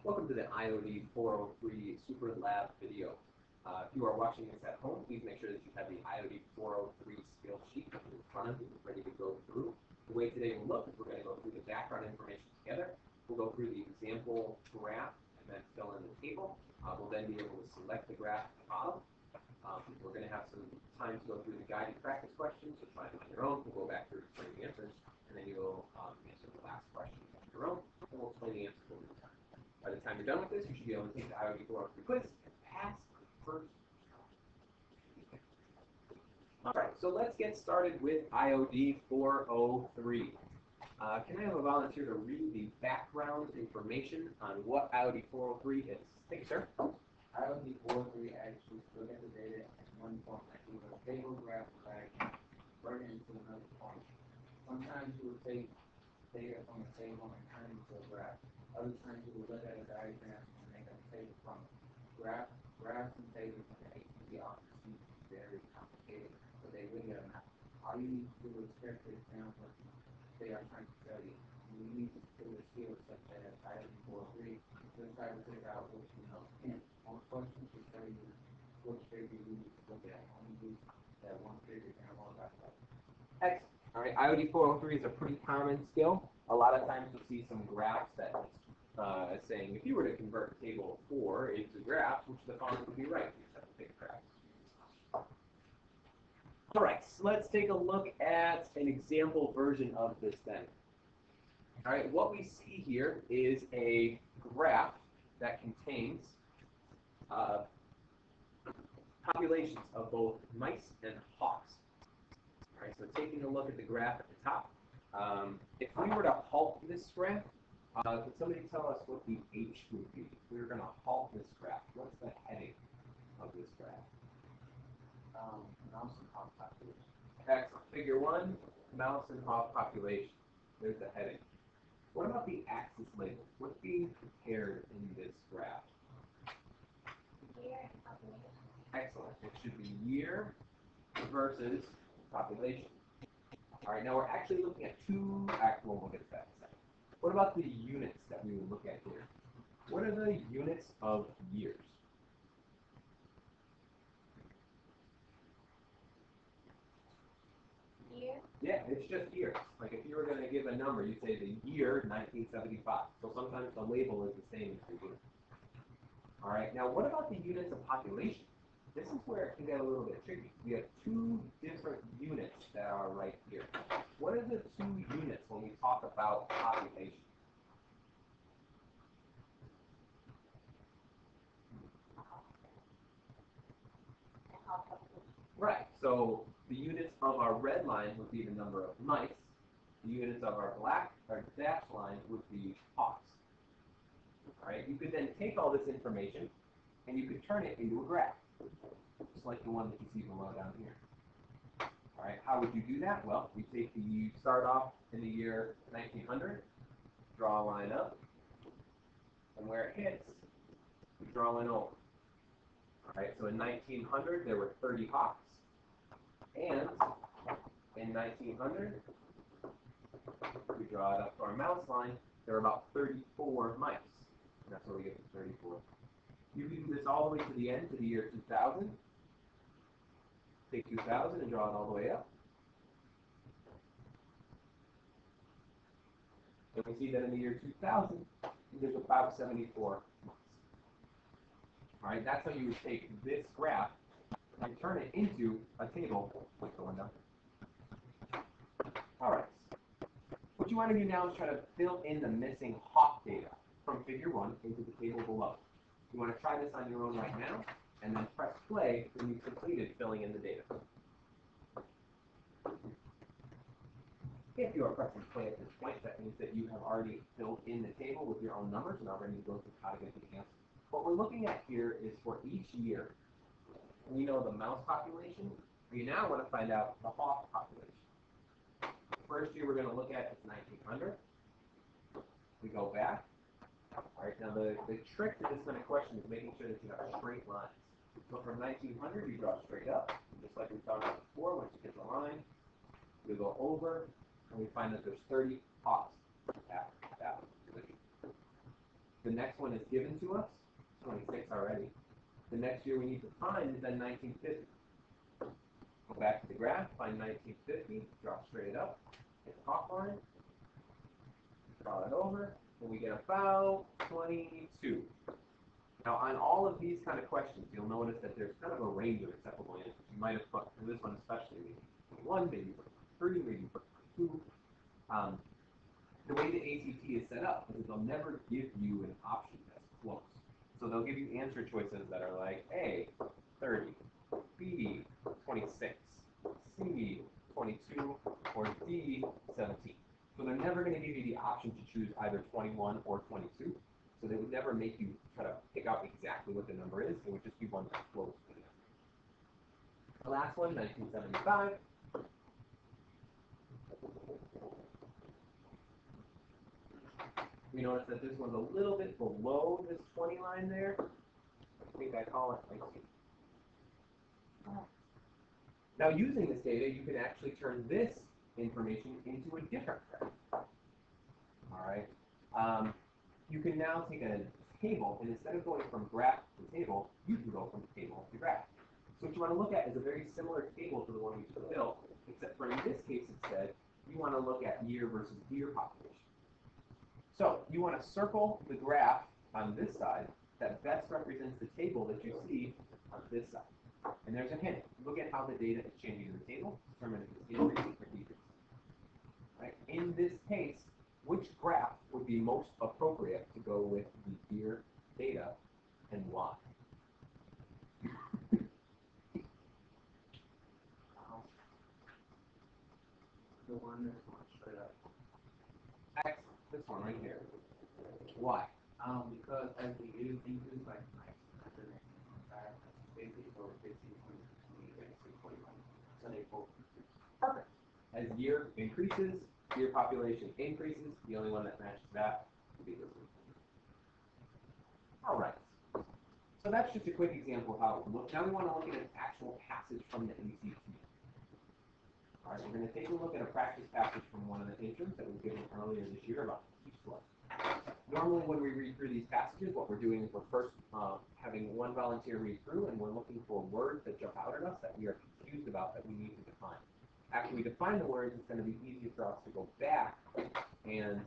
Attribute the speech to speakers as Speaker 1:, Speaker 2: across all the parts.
Speaker 1: Welcome to the Iod403 Super Lab video. If you are watching this at home, please make sure that you have the Iod403 skill sheet in front of you, ready to go through. The way today will look is we're going to go through the background information together. We'll go through the example graph and then fill in the table. We'll then be able to select the graph at the bottom. We're going to have some time to go through the guided practice questions, so try them on your own. We'll go back through and explain the answers, and then you'll answer the last question on your own, and we'll explain the answers over time. By the time you're done with this, you should be able to take the Iod403 quiz and pass the first. All right, so let's get started with Iod403. Can I have a volunteer to read the background information on what Iod403 is? Thank you, sir.
Speaker 2: Iod403 actually look at the data in one format, either a table, graph, or diagram, burn it into another format. Sometimes you will take data from a table and turn it into a graph. Other times you will look at a diagram and make a table from it. Graphs and tables can be often very complicated, but they really are not. All you need to do is check the example they are trying to tell you. You need to do a skill such as Iod403 to try to figure out what you know. And one question to tell you what figure you need to look at. Only use that one figure and I won't talk about it.
Speaker 1: Excellent. All right, Iod403 is a pretty common skill. A lot of times you'll see some graphs that saying if you were to convert table 4 into graphs, which the font would be right. You just have to pick a graph. All right, so let's take a look at an example version of this then. All right, what we see here is a graph that contains populations of both mice and hawks. All right, so taking a look at the graph at the top, if we were to halt this graph, could somebody tell us what the H would be? If we were going to halt this graph, what's the heading of this graph?
Speaker 2: Mouse and hawk population.
Speaker 1: Excellent. Figure 1, mouse and hawk population. There's the heading. What about the axis label? What's being compared in this graph?
Speaker 3: Year and population.
Speaker 1: Excellent. It should be year versus population. All right, now we're actually looking at we'll look at that in a second. What about the units that we would look at here? What are the units of years?
Speaker 3: Year.
Speaker 1: Yeah, it's just years. Like if you were going to give a number, you'd say the year 1975. So sometimes the label is the same as the year. All right, now what about the units of population? This is where it can get a little bit tricky. We have two different units that are right here. What are the two units when we talk about population? Right, so the units of our red line would be the number of mice. The units of our dashed line would be hawks. All right, you could then take all this information and you could turn it into a graph, just like the one that you see below down here. All right, how would you do that? Well, you start off in the year 1900, draw a line up, and where it hits, we draw a line over. All right, so in 1900, there were 30 hawks, and in 1900, we draw it up to our mouse line, there were about 34 mice. And that's where we get to 34. You can do this all the way to the end, to the year 2000. Take 2000 and draw it all the way up. And we see that in the year 2000, there's about 74 mice. All right, that's how you would take this graph and turn it into a table like the one down there. All right. What you want to do now is try to fill in the missing hawk data from figure 1 into the table below. You want to try this on your own right now, and then press play when you've completed filling in the data. If you are pressing play at this point, that means that you have already filled in the table with your own numbers and are ready to go through how to get the answer. What we're looking at here is for each year, we know the mouse population. We now want to find out the hawk population. The first year we're going to look at is 1900. We go back. All right, now the trick to this kind of question is making sure that you have straight lines. So from 1900, you draw straight up, just like we found out before. Once you get the line, we go over, and we find that there's 30 hawks at that position. The next one is given to us, 26 already. The next year we need to find is then 1950. Go back to the graph, find 1950, draw straight up, hit the chalk line, draw it over, and we get about 22. Now on all of these kind of questions, you'll notice that there's kind of a range of acceptable answers. You might have put, for this one especially, maybe 21, maybe 23, maybe 22. The way the ACT is set up is that they'll never give you an option that's close. So they'll give you answer choices that are like A, 30, B, 26, C, 22, or D, 17. So they're never going to give you the option to choose either 21 or 22. So they would never make you try to pick out exactly what the number is. It would just be one that's close to the number. The last one, 1975. We notice that this one's a little bit below this 20 line there. I think I call it like. Now using this data, you can actually turn this information into a different graph. All right. You can now take a table, and instead of going from graph to table, you can go from table to graph. So what you want to look at is a very similar table to the one we just built, except for in this case instead, you want to look at year versus year population. So you want to circle the graph on this side that best represents the table that you see on this side. And there's a hint. Look at how the data is changing in the table, determine if it's increasing or decreasing. Right? In this case, which graph would be most appropriate to go with the year data and why?
Speaker 2: The one that's going straight up.
Speaker 1: Excellent. This one right here. Why?
Speaker 2: Because as the years increase, like 1995, basically go 15, 20, 21. So they both.
Speaker 1: Perfect. As year increases, year population increases. The only one that matches that would be this one. All right. So that's just a quick example of how it would look. Now we want to look at an actual passage from the ACT. All right, we're going to take a look at a practice passage from one of the interns that was given earlier this year about heat flow. Normally when we read through these passages, what we're doing is we're first having one volunteer read through, and we're looking for words that jump out at us that we are confused about that we need to define. After we define the words, it's going to be easy for us to go back and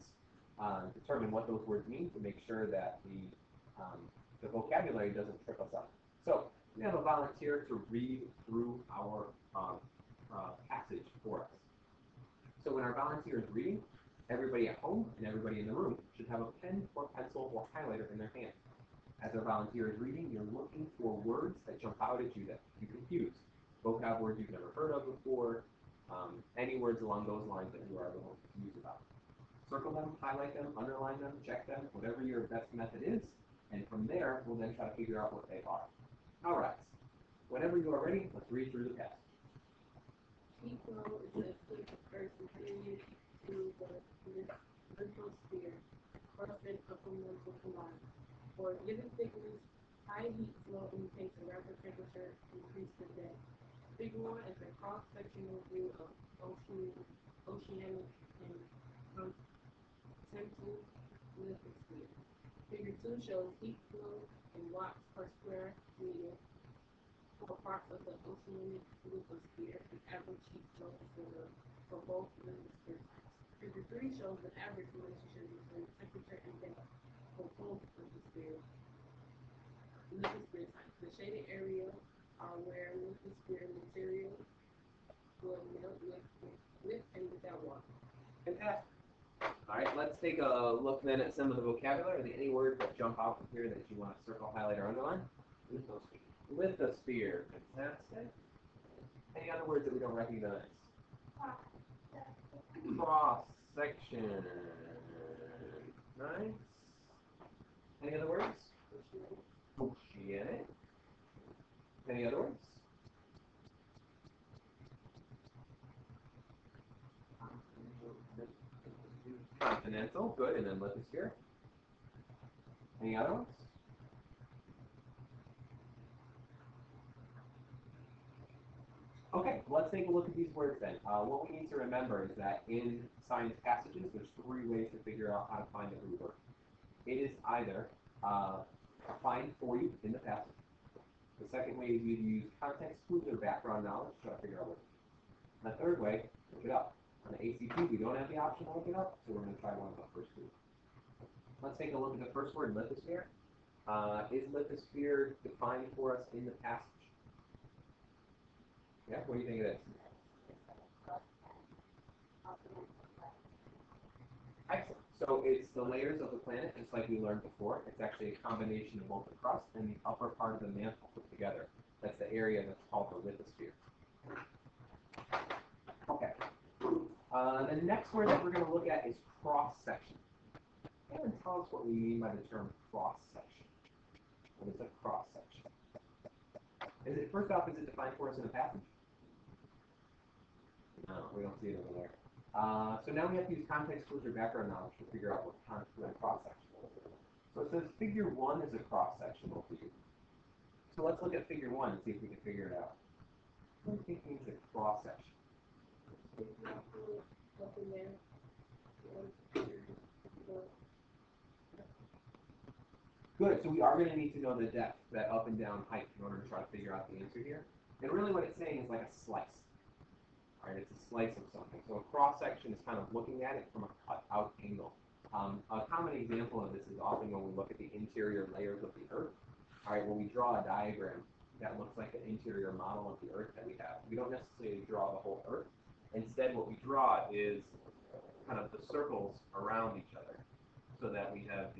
Speaker 1: determine what those words mean to make sure that the vocabulary doesn't trip us up. So we have a volunteer to read through our passage for us. So when our volunteer is reading, everybody at home and everybody in the room should have a pen or pencil or highlighter in their hand. As our volunteer is reading, you're looking for words that jump out at you that you confuse. Vocab words you've never heard of before, any words along those lines that you are a little confused about. Circle them, highlight them, underline them, check them, whatever your best method is, and from there, we'll then try to figure out what they are. All right. Whenever you are ready, let's read through the passage.
Speaker 4: Heat flow is a quick person period to the lithosphere, first and upper mental combined. For a given thickness, high heat flow indicates a rapid temperature increase per day. Figure 1 is a cross-sectional view of oceanic and continental lithosphere. Figure 2 shows heat flow in watts per square meter for parts of the oceanic lithosphere and average heat flow for both lithosphere types. Figure 3 shows the average relationship between temperature and depth for both lithosphere types. The shaded area are where lithosphere material will melt with and without water.
Speaker 1: Fantastic. All right, let's take a look then at some of the vocabulary. Are there any words that jump out from here that you want to circle, highlight, or underline? Lithosphere. Lithosphere. Fantastic. Any other words that we don't recognize? Cross section. Nice. Any other words? Oceanic. Any other words? Continental. Good. And then lithosphere. Any other ones? Okay, let's take a look at these words then. What we need to remember is that in science passages, there's 3 ways to figure out how to find a root word. it is either find for you in the passage. The second way is you use context clues or background knowledge to try to figure out what it is. And the third way, look it up. On the ACT, we don't have the option to look it up, so we're going to try one of the first two. Let's take a look at the first word, lithosphere. Is lithosphere defined for us in the passage? Yeah, what do you think it is? Excellent. So it's the layers of the planet, just like we learned before. It's actually a combination of both the crust and the upper part of the mantle put together. That's the area that's called the lithosphere. Okay. The next word that we're going to look at is cross-section. Aaron, tell us what we mean by the term cross-section. What is a cross-section? First off, is it defined for us in the passage? No, we don't see it over there. So now we have to use context clues or background knowledge to figure out what a cross-section is. So it says figure 1 is a cross-sectional view. So let's look at figure 1 and see if we can figure it out. What do you think means a cross-section? Good, so we are going to need to know the depth, that up and down height, in order to try to figure out the answer here. And really what it's saying is like a slice. All right, it's a slice of something. So a cross-section is kind of looking at it from a cut-out angle. A common example of this is often when we look at the interior layers of the Earth. All right, when we draw a diagram that looks like the interior model of the Earth that we have, we don't necessarily draw the whole Earth. Instead, what we draw is kind of the circles around each other, so that we have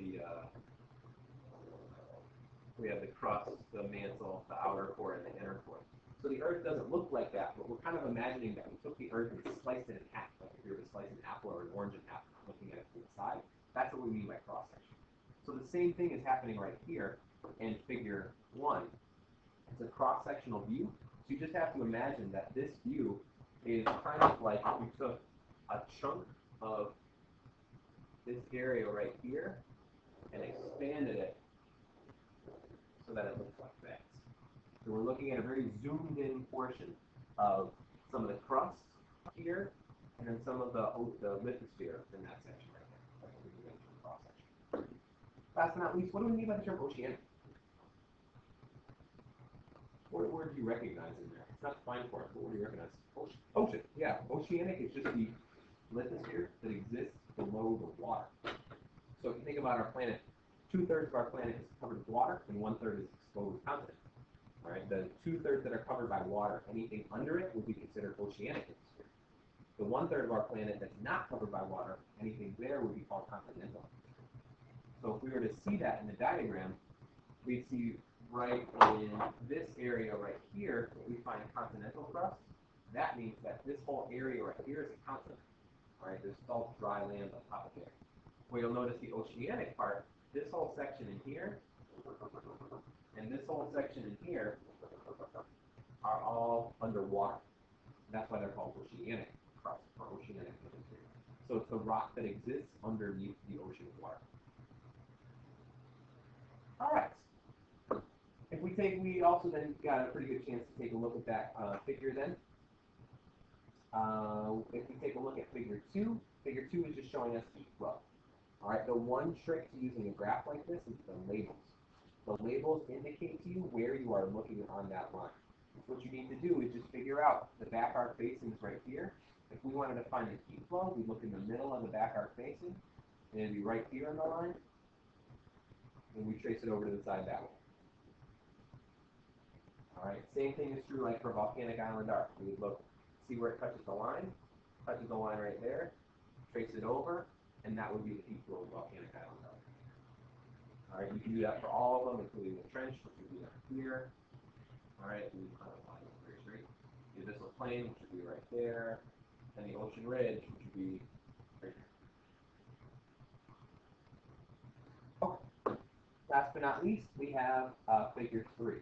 Speaker 1: the crust, the mantle, the outer core, and the inner core. So the Earth doesn't look like that, but we're kind of imagining that we took the Earth and sliced it in half, like if you were to slice an apple or an orange in half, looking at it from the side. That's what we mean by cross-section. So the same thing is happening right here in figure 1. It's a cross-sectional view. So you just have to imagine that this view is kind of like if we took a chunk of this area right here and expanded it so that it looks like that. So we're looking at a very zoomed in portion of some of the crust here, and then some of the lithosphere in that section right there. That's what we mean by the term cross-section. Last but not least, what do we mean by the term oceanic? What word do you recognize in there? It's not defined for us, but what do you recognize? Ocean. Yeah, oceanic is just the lithosphere that exists below the water. So if you think about our planet, 2/3 of our planet is covered with water, and 1/3 is exposed continent. All right, the 2/3 that are covered by water, anything under it would be considered oceanic hemisphere. The 1/3 of our planet that's not covered by water, anything there would be called continental. So if we were to see that in the diagram, we'd see right in this area right here, we find continental crust. That means that this whole area right here is a continent. All right, there's all dry land on top of there. Well, you'll notice the oceanic part, this whole section in here, and this whole section in here are all underwater. That's why they're called oceanic crust or oceanic hemisphere. So it's the rock that exists underneath the ocean water. All right. We also then got a pretty good chance to take a look at that figure then. If we take a look at figure 2 is just showing us heat flow. All right, the one trick to using a graph like this is the labels. The labels indicate to you where you are looking on that line. What you need to do is just figure out the back arc facing is right here. If we wanted to find the heat flow, we'd look in the middle of the back arc facing, and it'd be right here on the line, and we trace it over to the side that way. All right, same thing is true like for volcanic island arc. We would look, see where it touches the line right there, trace it over, and that would be the heat flow of volcanic island arc. All right, you can do that for all of them, including the trench, which would be up here. All right, we very straight. The abyssal plain, which would be right there, and the ocean ridge, which would be right here. Okay. Last but not least, we have figure 3.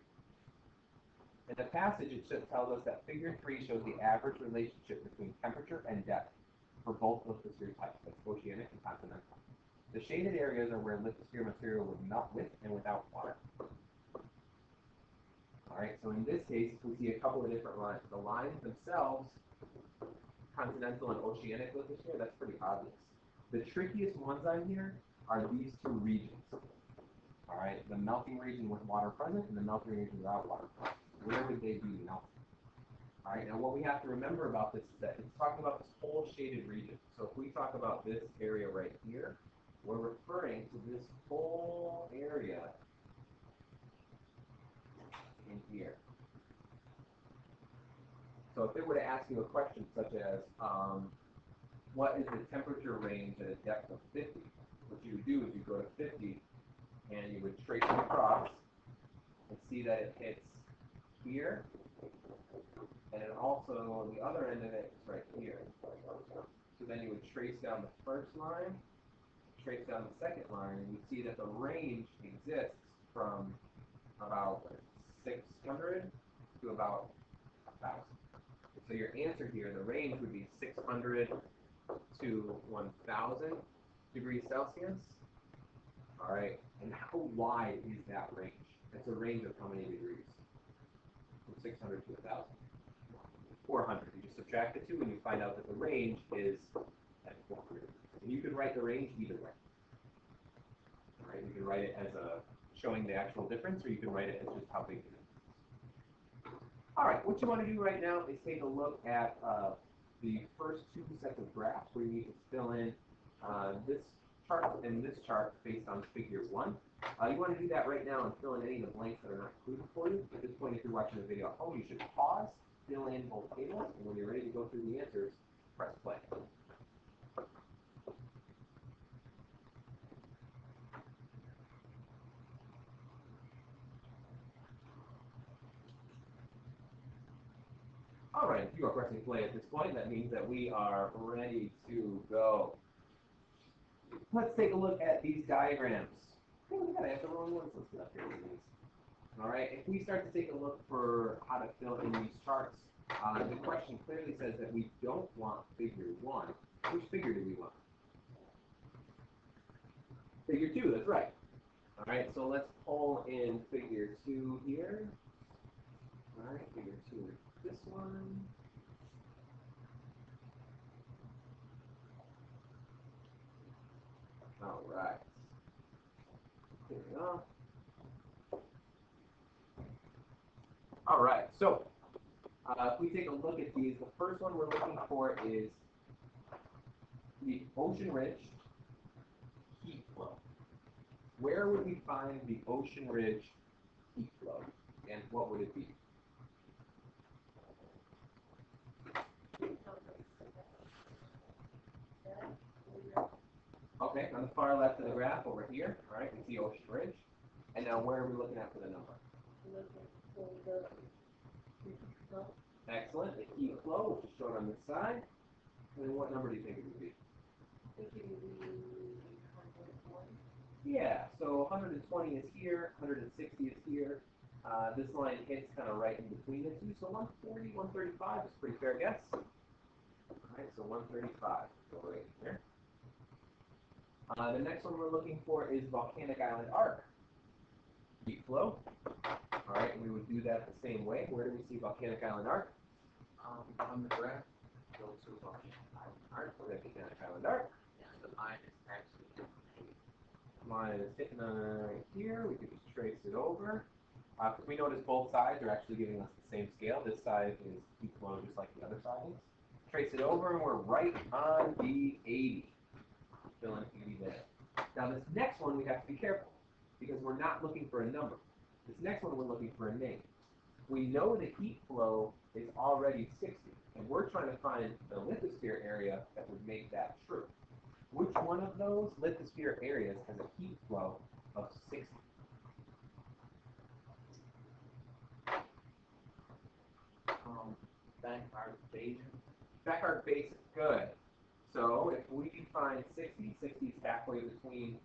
Speaker 1: In the passage, it tells us that figure 3 shows the average relationship between temperature and depth for both lithosphere types, that's oceanic and continental. The shaded areas are where lithosphere material would melt with and without water. All right, so in this case, we see a couple of different lines. The lines themselves, continental and oceanic lithosphere, that's pretty obvious. The trickiest ones on here are these two regions. All right, the melting region with water present and the melting region without water present. Where would they be melting? All right, now what we have to remember about this is that it's talking about this whole shaded region. So if we talk about this area right here, we're referring to this whole area in here. So if it were to ask you a question such as, what is the temperature range at a depth of 50? What you would do is you go to 50 and you would trace it across and see that it hits here, and then also on the other end of it is right here. So then you would trace down the first line, trace down the second line, and you see that the range exists from about 600 to about 1,000. So your answer here, the range would be 600 to 1,000 degrees Celsius. All right, and how wide is that range? It's a range of how many degrees? From 600 to 1,000. 400. You just subtract the two and you find out that the range is at 400. And you could write the range either way. All right, you can write it as showing the actual difference, or you can write it as just how big it is. All right, what you want to do right now is take a look at the first two sets of graphs where you need to fill in this chart and this chart based on figure 1. You want to do that right now and fill in any of the blanks that are not included for you. At this point, if you're watching the video at home, you should pause, fill in both tables, and when you're ready to go through the answers, press play. All right, if you are pressing play at this point, that means that we are ready to go. Let's take a look at these diagrams. Oh, we gotta have the wrong ones listed up here with these. All right, if we start to take a look for how to fill in these charts, the question clearly says that we don't want figure 1. Which figure do we want? Figure 2, that's right. All right, so let's pull in figure 2 here. All right, figure 2 is this one. All right. Here we go. All right, so if we take a look at these, the first one we're looking for is the ocean ridge heat flow. Where would we find the ocean ridge heat flow, and what would it be? Okay, on the far left of the graph over here, all right, we see ocean ridge. And now where are we looking at for the number? Excellent, the heat flow, which is shown on this side. And then what number do you think it would be? Yeah, so 120 is here, 160 is here. This line hits kind of right in between the two, so 140, 135 is a pretty fair guess. All right, so 135, go right here. The next one we're looking for is volcanic island arc heat flow. All right, and we would do that the same way. Where do we see volcanic island arc?
Speaker 2: On the graph, go to volcanic island arc.
Speaker 1: Volcanic island arc.
Speaker 2: And the line is actually
Speaker 1: Line is hitting right here. We can just trace it over. We notice both sides are actually giving us the same scale. This side is heat flow just like the other side is. Trace it over, and we're right on the 80. Fill in 80 there. Now this next one we have to be careful because we're not looking for a number. This next one we're looking for a name. We know the heat flow is already 60, and we're trying to find the lithosphere area that would make that true. Which one of those lithosphere areas has a heat flow of 60?
Speaker 2: Backyard basin.
Speaker 1: Backyard basin, good. So if we find 60, 60 is halfway between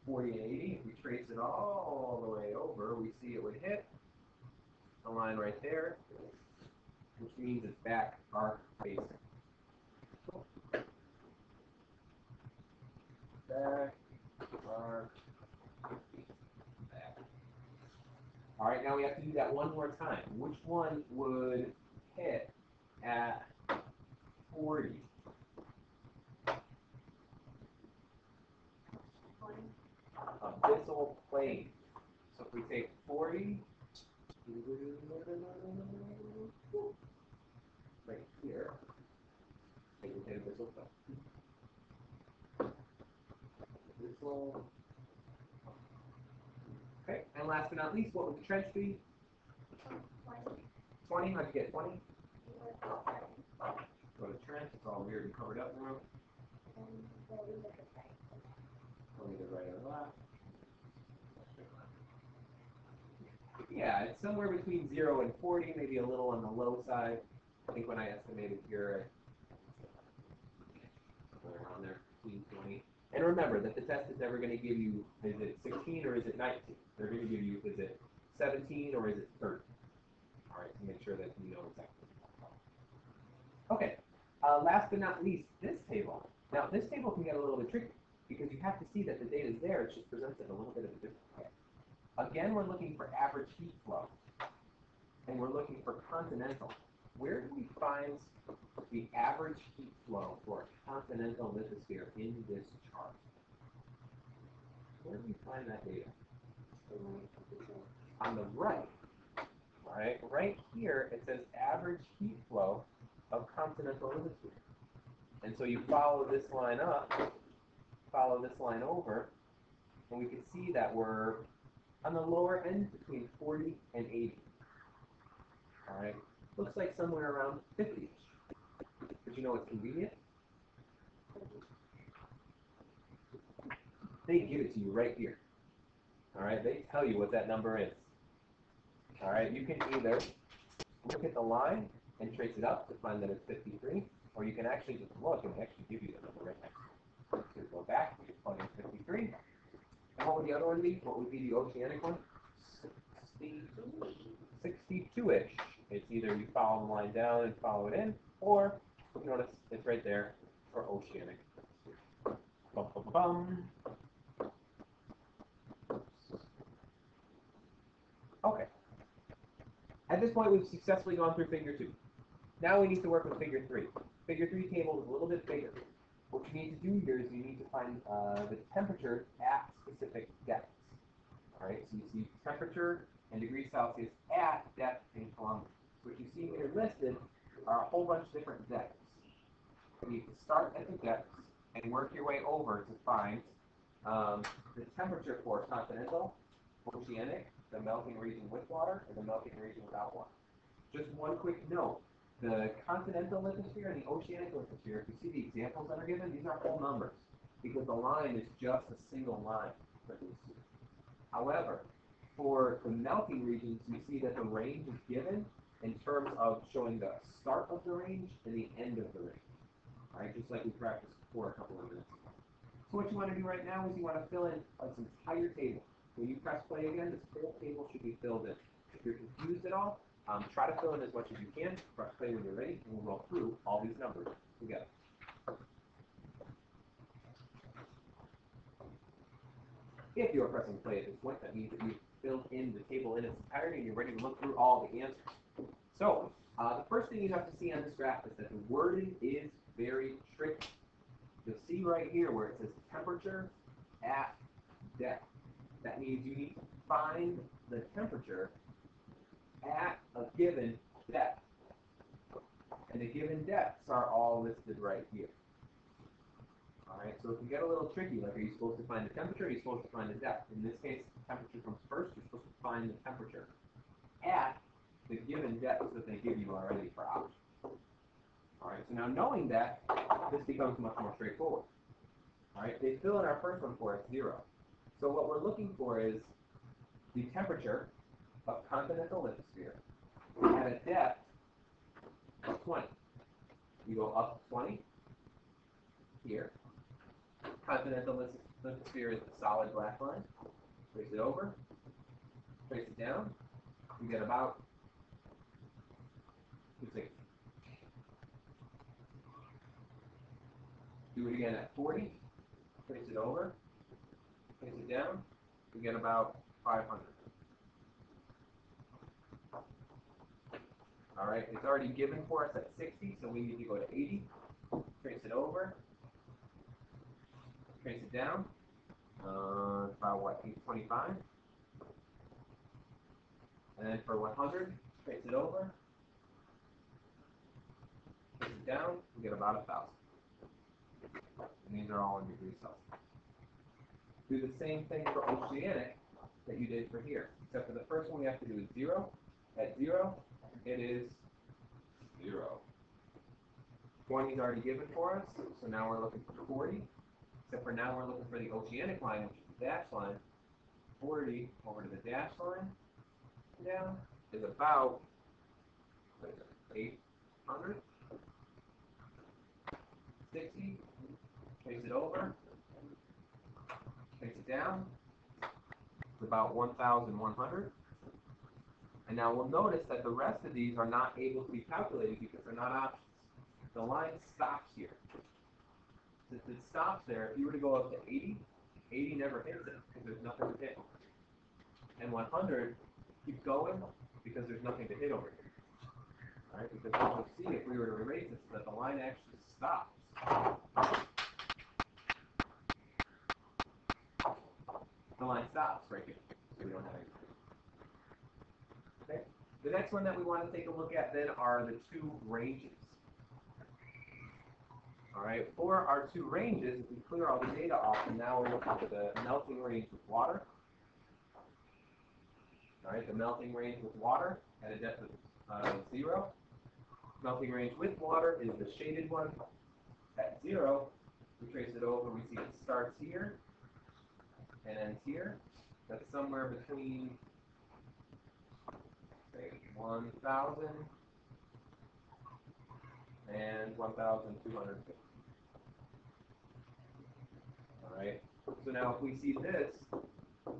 Speaker 1: 40 and 80. If we trace it all the way over, we see it would hit the line right there, which means it's back arc basin. Back arc basin. Back. All right, now we have to do that one more time. Which one would hit at 40? abyssal plain. So if we take 40, right here, we can hit abyssal plain. Abyssal. Okay, and last but not least, what would the trench be? 20, how'd you get 20? Go to trench, it's all weird and covered up now. Go either right or left. Yeah, it's somewhere between 0 and 40, maybe a little on the low side. I think when I estimated here, somewhere around there, between 20. And remember that the test is never going to give you, is it 16 or is it 19? They're going to give you, is it 17 or is it 30? All right, to make sure that you know exactly. Okay, last but not least, this table. Now, this table can get a little bit tricky because you have to see that the data is there, it's just presented a little bit of a different way. Again, we're looking for average heat flow, and we're looking for continental. Where do we find the average heat flow for a continental lithosphere in this chart? Where do we find that data? On the right. All right, right here it says average heat flow of continental lithosphere. And so you follow this line up, follow this line over, and we can see that we're on the lower end between 40 and 80. All right, looks like somewhere around 50-ish. But you know what's convenient? They give it to you right here. All right, they tell you what that number is. All right, you can either look at the line and trace it up to find that it's 53, or you can actually just look and actually give you the number right next to it. So you go back, you plug in 53. And what would the other one be? What would be the oceanic one? 62-ish. It's either you follow the line down and follow it in, or you notice it's right there for oceanic. Bum, bum, bum, bum. Okay. At this point, we've successfully gone through figure 2. Now we need to work with figure 3. Figure 3 table is a little bit bigger. What you need to do here is you need to find the temperature at specific depths. All right, so you see temperature in degrees Celsius at depth in kilometers. So what you see here listed are a whole bunch of different depths. You need to start at the depths and work your way over to find the temperature for continental, oceanic, the melting region with water, and the melting region without water. Just one quick note. The continental lithosphere and the oceanic lithosphere, if you see the examples that are given, these are whole numbers because the line is just a single line for these two. However, for the melting regions, you see that the range is given in terms of showing the start of the range and the end of the range. All right, just like we practiced before a couple of minutes ago. So what you want to do right now is you want to fill in this entire table. When you press play again, this whole table should be filled in. If you're confused at all, try to fill in as much as you can. Press play when you're ready, and we'll go through all these numbers together. If you're pressing play at this point, that means that you've filled in the table in its entirety and you're ready to look through all the answers. So, the first thing you have to see on this graph is that the wording is very tricky. You'll see right here where it says temperature at depth. That means you need to find the temperature at a given depth. And the given depths are all listed right here. Alright, so it can get a little tricky, like are you supposed to find the temperature, or are you supposed to find the depth? In this case, temperature comes first, you're supposed to find the temperature at the given depths that they give you already for options. Alright, so now knowing that, this becomes much more straightforward. Alright, they fill in our first one for us, 0. So what we're looking for is the temperature of continental lithosphere at a depth of 20. You go up 20 here. Continental lithosphere is the solid black line. Trace it over, trace it down. You get about 260. Do it again at 40. Trace it over, trace it down. You get about 500. All right, it's already given for us at 60, so we need to go to 80. Trace it over, trace it down. About what, 825? And then for 100, trace it over, trace it down, we get about 1,000. And these are all in degrees Celsius. Do the same thing for oceanic that you did for here, except for the first one we have to do is 0. At 0, it is 0. 20 is already given for us, so now we're looking for 40. Except for now we're looking for the oceanic line, which is the dash line. 40 over to the dash line down is about 800. 60. Trace it over. Trace it down. It's about 1,100. And now we'll notice that the rest of these are not able to be calculated because they're not options. The line stops here. Since it stops there, if you were to go up to 80, 80 never hits it because there's nothing to hit. And 100, keep going because there's nothing to hit over here. All right, because what you'll see if we were to erase this is that the line actually stops. The line stops right here, so we don't have anything. Okay. The next one that we want to take a look at then are the two ranges. All right, for our two ranges, if we clear all the data off, and now we're looking for the melting range with water. All right, the melting range with water at a depth of 0. Melting range with water is the shaded one. At 0, we trace it over, we see it starts here and ends here. That's somewhere between, say, 1,000 and 1,250. All right. So now if we see this,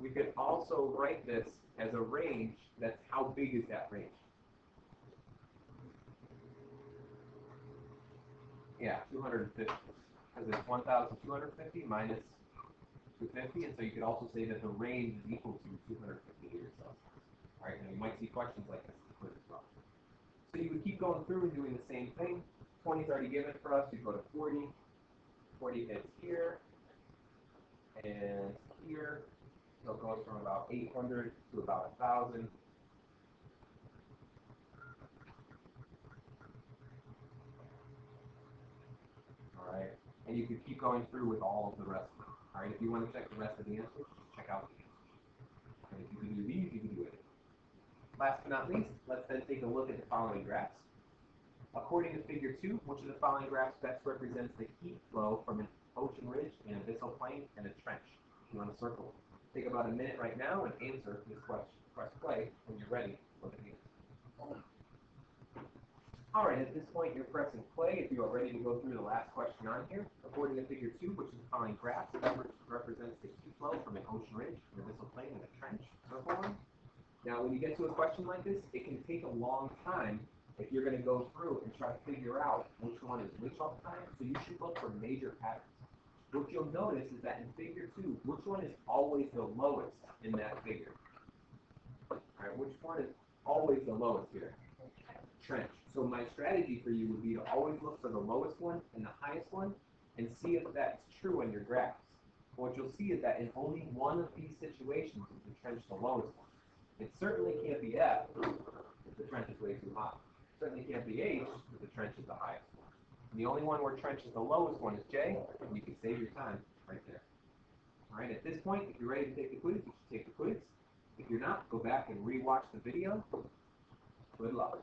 Speaker 1: we could also write this as a range. That's how big is that range? Yeah, 250. Because it's 1,250 minus 250, and so you could also say that the range is equal to 250 degrees Celsius. All right, now you might see questions like this as well. So you would keep going through and doing the same thing. 20 is already given for us. You go to 40. 40 hits here and here. So it goes from about 800 to about 1,000. All right, and you could keep going through with all of the rest of them. All right, if you want to check the rest of the answers, just check out the answers. And if you can do these, you can do it. Last but not least, let's then take a look at the following graphs. According to figure 2, which of the following graphs best represents the heat flow from an ocean ridge, an abyssal plain, and a trench? If you want to circle, take about a minute right now and answer this question. Press play when you're ready. Look at the answer. All right, at this point you're pressing play if you are ready to go through the last question on here. According to figure 2, which is the following graphs that represents the heat flow from an ocean ridge, an abyssal plain, and a trench? Circle one. Now, when you get to a question like this, it can take a long time if you're going to go through and try to figure out which one is which all the time. So you should look for major patterns. What you'll notice is that in figure 2, which one is always the lowest in that figure? All right, which one is always the lowest here? Trench. So my strategy for you would be to always look for the lowest one and the highest one and see if that's true in your graphs. What you'll see is that in only one of these situations is the trench the lowest one. It certainly can't be F if the trench is way too high. It certainly can't be H if the trench is the highest one. And the only one where trench is the lowest one is J, and you can save your time right there. All right, at this point, if you're ready to take the quiz, you should take the quiz. If you're not, go back and re-watch the video. Good luck.